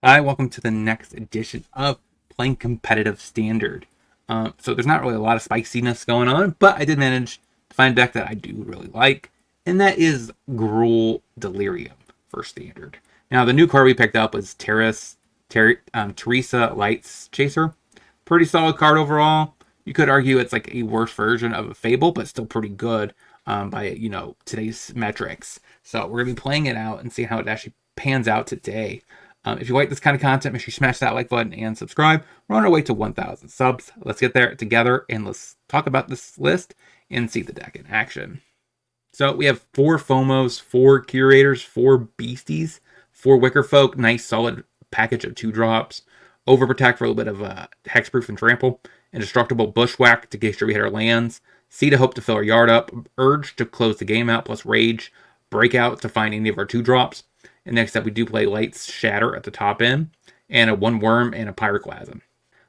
Hi, welcome to the next edition of Playing Competitive Standard. So there's not really a lot of spiciness going on, but I did manage to find a deck that I do really like, and that is Gruul Delirium for Standard. Now, the new card we picked up was Teresa Lights Chaser. Pretty solid card overall. You could argue it's like a worse version of a Fable, but still pretty good by today's metrics. So we're gonna be playing it out and see how it actually pans out today. If you like this kind of content, make sure you smash that like button and subscribe. We're on our way to 1,000 subs. Let's get there together and let's talk about this list and see the deck in action. So we have 4 FOMOs, 4 Curators, 4 Beasties, 4 Wicker Folk, nice solid package of 2 drops. Overprotect for a little bit of Hexproof and Trample. Indestructible Bushwhack to make sure we hit our lands. Seed of Hope to fill our yard up. Urge to close the game out, plus Rage. Breakout to find any of our 2 drops. And next up, we do play Light's Shatter at the top end, and a 1 Worm and a Pyroclasm.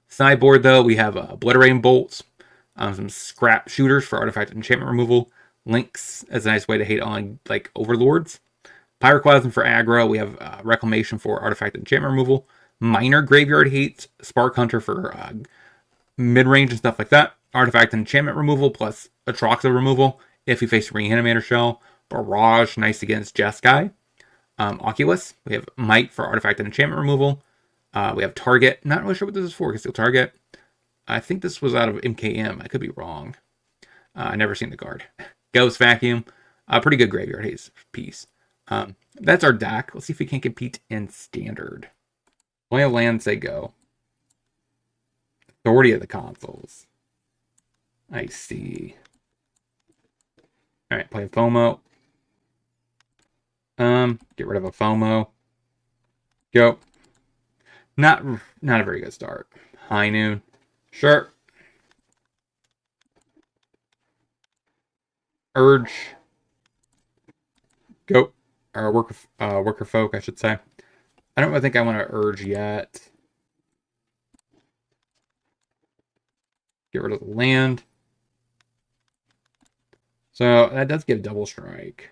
Sideboard, though, we have Obliterating Bolts, some Scrap Shooters for Artifact Enchantment Removal, Links as a nice way to hate on like Overlords, Pyroclasm for aggro, we have Reclamation for Artifact Enchantment Removal, Minor Graveyard Hate, Spark Hunter for mid-range and stuff like that, Artifact Enchantment Removal plus Atroxa Removal if we face Reanimator Shell, Barrage, nice against Jeskai, Oculus. We have Might for Artifact and Enchantment Removal. We have Target. Not really sure what this is for. Conceal Target. I think this was out of MKM. I could be wrong. I never seen the card. Ghost Vacuum. Pretty good graveyard haze piece. That's our deck. Let's see if we can compete in Standard. Play a land, say go. Authority of the Consoles. I see. Alright, play a FOMO. Get rid of a FOMO. Go. Not a very good start. High noon. Sure. Urge. Go. Or worker folk, I should say. I don't really think I want to urge yet. Get rid of the land. So that does give double strike.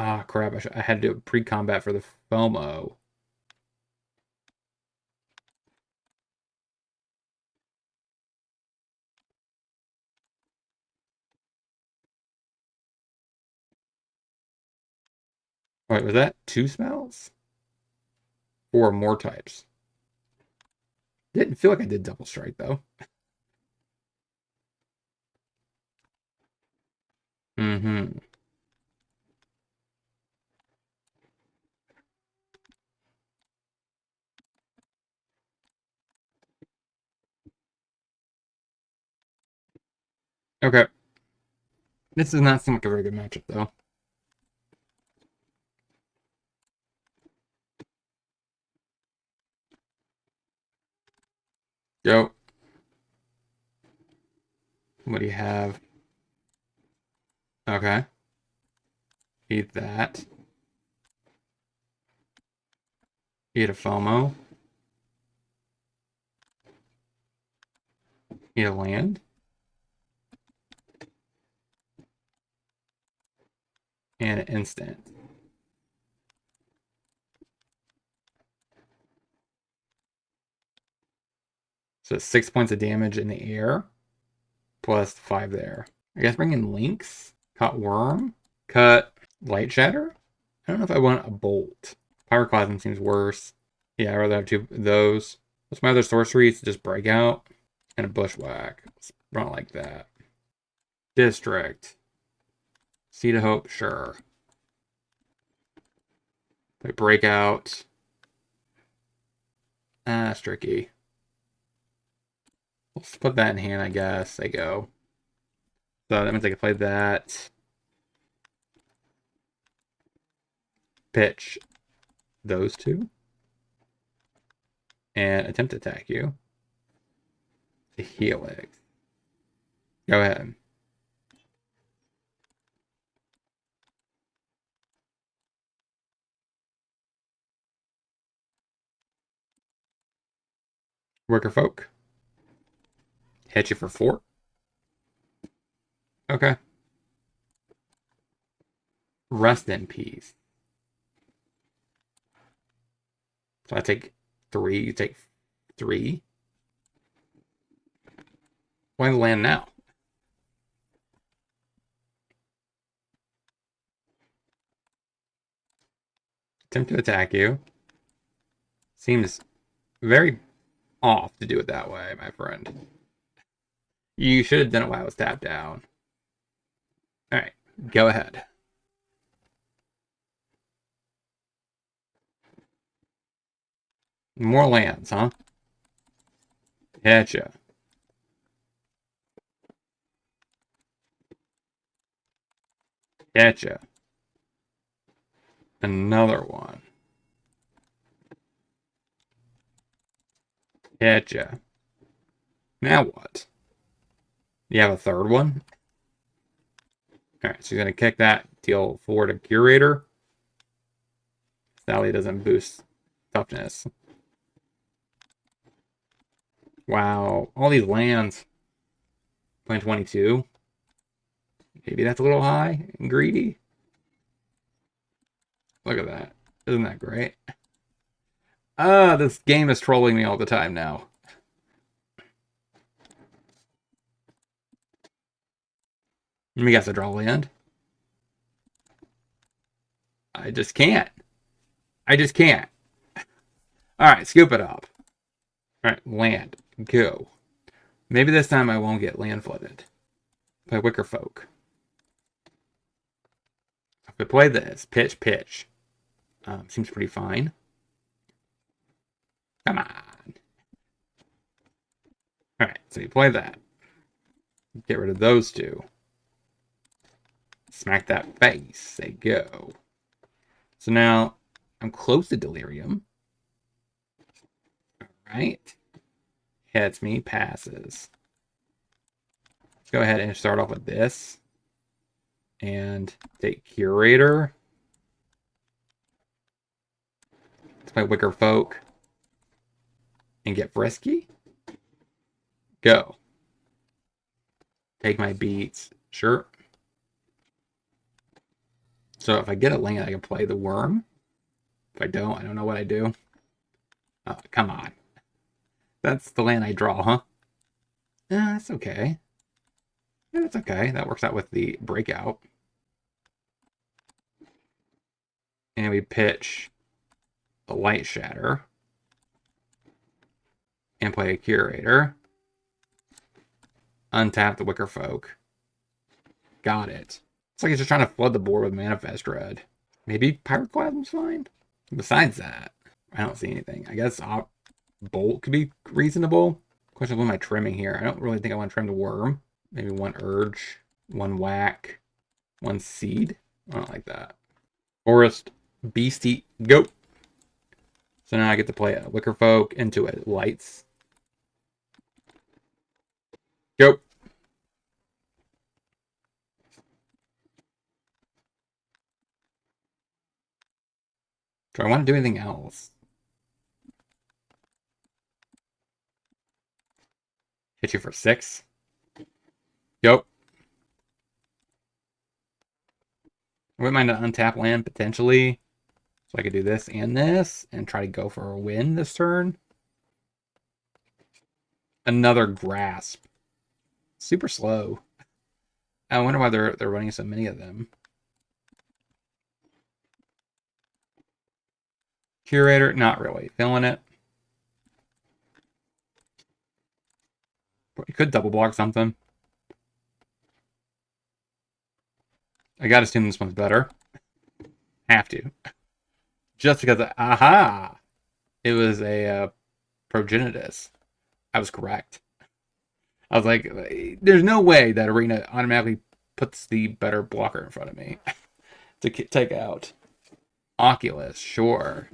Ah, crap. I had to do pre-combat for the FOMO. Wait, was that 2 spells? Or more types? Didn't feel like I did double strike, though. Mm-hmm. Okay. This does not seem like a very good matchup, though. Go. What do you have? Okay. Eat that. Eat a FOMO. Eat a land. And an instant. So 6 points of damage in the air. Plus 5 there. I guess bring in Links. Cut Worm. Cut Light Shatter. I don't know if I want a Bolt. Pyroclasm seems worse. Yeah, I'd rather have 2 of those. What's my other sorcery? It's just Breakout. And a Bushwhack. Let's run it like that. District. Seed of Hope, sure. Play Breakout. It's tricky. Let's put that in hand, I guess. I go. So that means I can play that. Pitch those 2. And attempt to attack you. The Helix. Go ahead. Worker Folk. Hit you for 4. Okay. Rest in peace. So I take 3, you take 3. Why the land now? Attempt to attack you. Seems very off to do it that way, my friend. You should have done it while I was tapped down. Alright, go ahead. More lands, huh? Gotcha. Gotcha. Another one. Gotcha. Now what? You have a third one? Alright, so you're going to kick that, deal 4 to Curator. Sally doesn't boost toughness. Wow, all these lands. Playing 22. Maybe that's a little high and greedy. Look at that. Isn't that great? This game is trolling me all the time now. Let me guess a draw land. I just can't. I just can't. Alright, scoop it up. Alright, land. Go. Maybe this time I won't get land flooded. Play Wicker Folk. If I play this, pitch. Seems pretty fine. Come on. Alright, so you play that. Get rid of those two. Smack that face. They go. So now I'm close to Delirium. Alright. Hits me, passes. Let's go ahead and start off with this. And take Curator. Let's play Wicker Folk. And get frisky. Go. Take my beats. Sure. So if I get a land, I can play the worm. If I don't know what I do. Oh, come on. That's the land I draw, huh? That's okay. Yeah, that's okay. That works out with the breakout. And we pitch a Light Shatter. And play a Curator. Untap the Wicker Folk. Got it. It's like he's just trying to flood the board with Manifest Red. Maybe Pyroclasm's fine? Besides that, I don't see anything. I guess Bolt could be reasonable. Question of what am I trimming here? I don't really think I want to trim the worm. Maybe one Urge, one Whack, one Seed. I don't like that. Forest, Beastie, go. So now I get to play a Wicker Folk into it. Lights. Go. Do I want to do anything else? Hit you for 6. Yep. I wouldn't mind an untap land, potentially. So I could do this and try to go for a win this turn. Another Grasp. Super slow. I wonder why they're running so many of them. Curator, not really. Feeling it. You could double block something. I gotta assume this one's better. Have to. Just because, aha! It was a Progenitus. I was correct. I was like, there's no way that Arena automatically puts the better blocker in front of me to take out. Oculus, sure.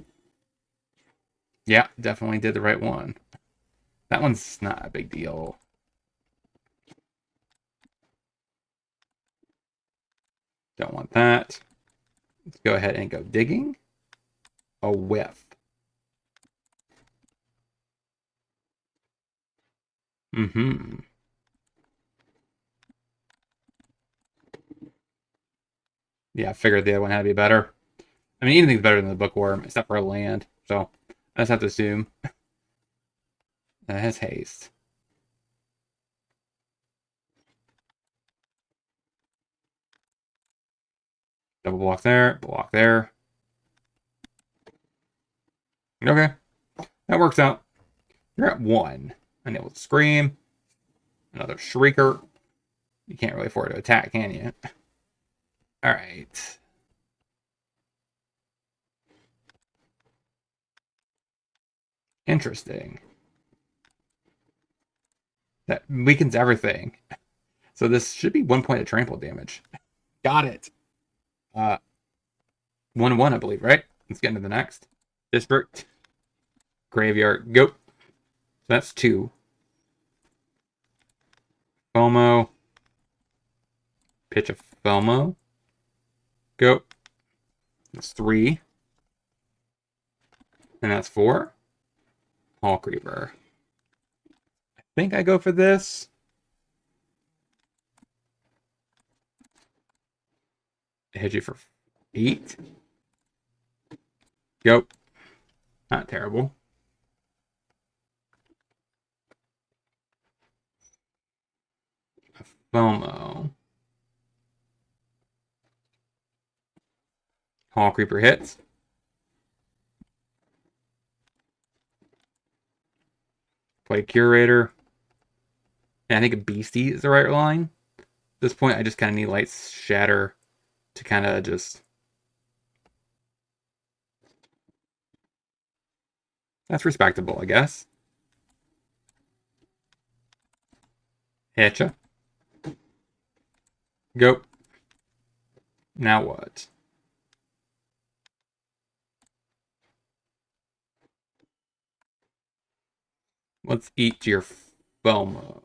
Yeah, definitely did the right one. That one's not a big deal. Don't want that. Let's go ahead and go digging. A whiff. Mm-hmm. Yeah, I figured the other one had to be better. I mean, anything's better than the bookworm, except for a land. So I just have to assume. That has haste. Double block there, block there. Okay, that works out. You're at 1. And it will scream. Another shrieker. You can't really afford to attack, can you? All right. Interesting. That weakens everything. So this should be 1 point of trample damage. Got it. 1-1, I believe, right? Let's get into the next. District. Graveyard. Go. So that's 2. FOMO. Pitch of FOMO. Go. That's 3. And that's 4. Hall Creeper. I think I go for this. I hit you for 8. Go. Not terrible. FOMO. Hall Creeper hits. Play Curator. And I think a Beastie is the right line. At this point, I just kind of need Light Shatter to kind of just... That's respectable, I guess. Hitcha. Go. Now what? Let's eat your FOMO.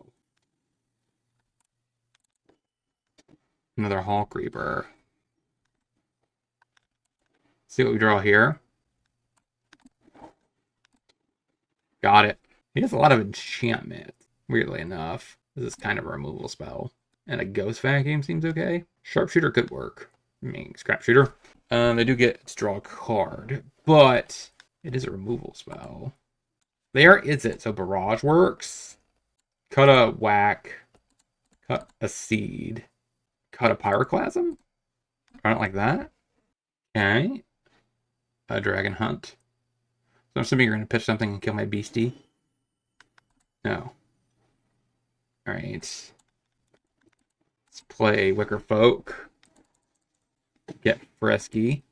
Another Hall Creeper. See what we draw here. Got it. He has a lot of enchantment, weirdly enough. This is kind of a removal spell. And a Ghost Vacuum seems okay. Sharpshooter could work. I mean, Scrap Shooter. They do get to draw a card, but it is a removal spell. There is it. So Barrage works. Cut a Whack. Cut a Seed. Cut a Pyroclasm? I don't like that. Okay. A Dragon Hunt. So I'm assuming you're going to pitch something and kill my beastie. No. Alright. Let's play Wicker Folk. Get frisky.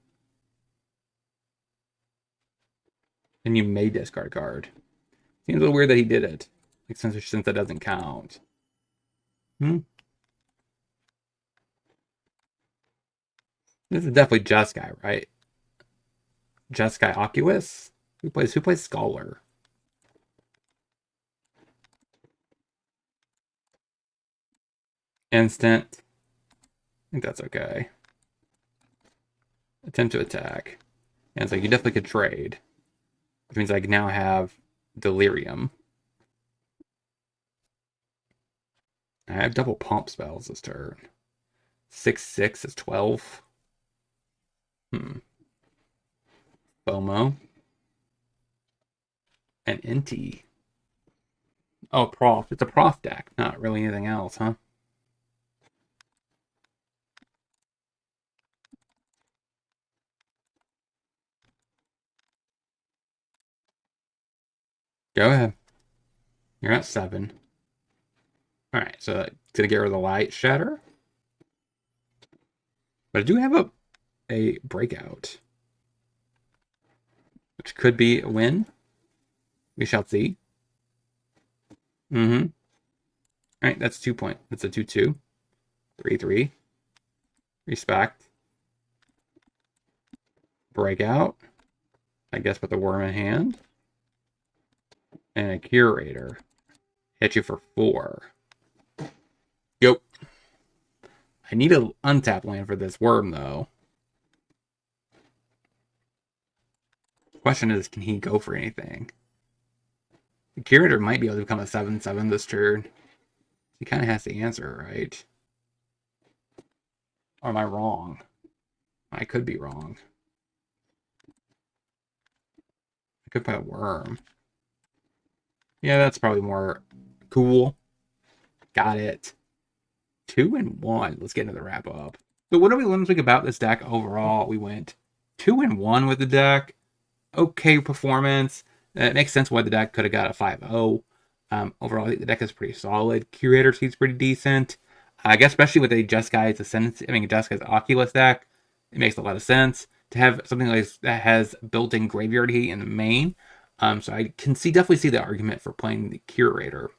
And you may discard a card. Seems a little weird that he did it. Like since that doesn't count. This is definitely Jeskai, right? Jeskai Oculus? Who plays Scholar? Instant. I think that's okay. Attempt to attack. And it's like you definitely could trade. Which means I now have Delirium. I have double pump spells this turn. 6/6 is 12. FOMO. And Inti. Oh, Prof. It's a Prof deck, not really anything else, huh? Go ahead. You're at 7. Alright, so gonna get rid of the Light Shatter. But I do have a Breakout. Which could be a win. We shall see. Alright, that's 2 point. That's a 2/2. 3/3. Respect. Breakout. I guess with a Worm in hand. And a Curator. Hit you for 4. Yep. I need an untap land for this Worm, though. Question is, can he go for anything? The Curator might be able to become a 7/7 this turn. He kind of has to answer, right? Or am I wrong? I could be wrong. I could put a worm. Yeah, that's probably more cool. Got it. 2 and 1. Let's get into the wrap up. So what do we learn this week about this deck overall? We went 2 and 1 with the deck. Okay performance. It makes sense why the deck could have got a 5-0. Overall, I think the deck is pretty solid. Curator seems pretty decent. I guess especially with a Jeskai Ascendancy, Jeskai Oculus deck, it makes a lot of sense to have something like this that has built-in graveyard heat in the main. So I can definitely see the argument for playing the Curator.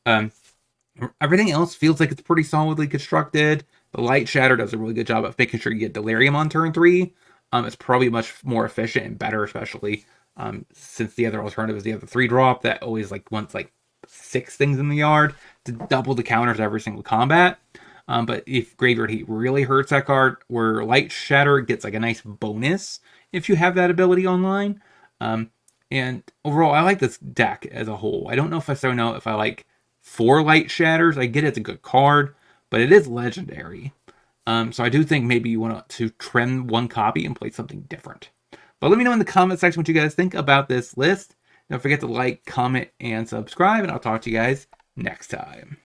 Everything else feels like it's pretty solidly constructed. The Light Shatter does a really good job of making sure you get Delirium on turn 3. It's probably much more efficient and better, especially since the other alternative is the other 3-drop that always wants 6 things in the yard to double the counters every single combat. But if Graveyard Heat really hurts that card, where Light Shatter gets a nice bonus if you have that ability online. And overall, I like this deck as a whole. I don't know if I know if I like 4 Light Shatters. I get it's a good card, but it is legendary. So I do think maybe you want to trim 1 copy and play something different. But let me know in the comment section what you guys think about this list. Don't forget to like, comment, and subscribe, and I'll talk to you guys next time.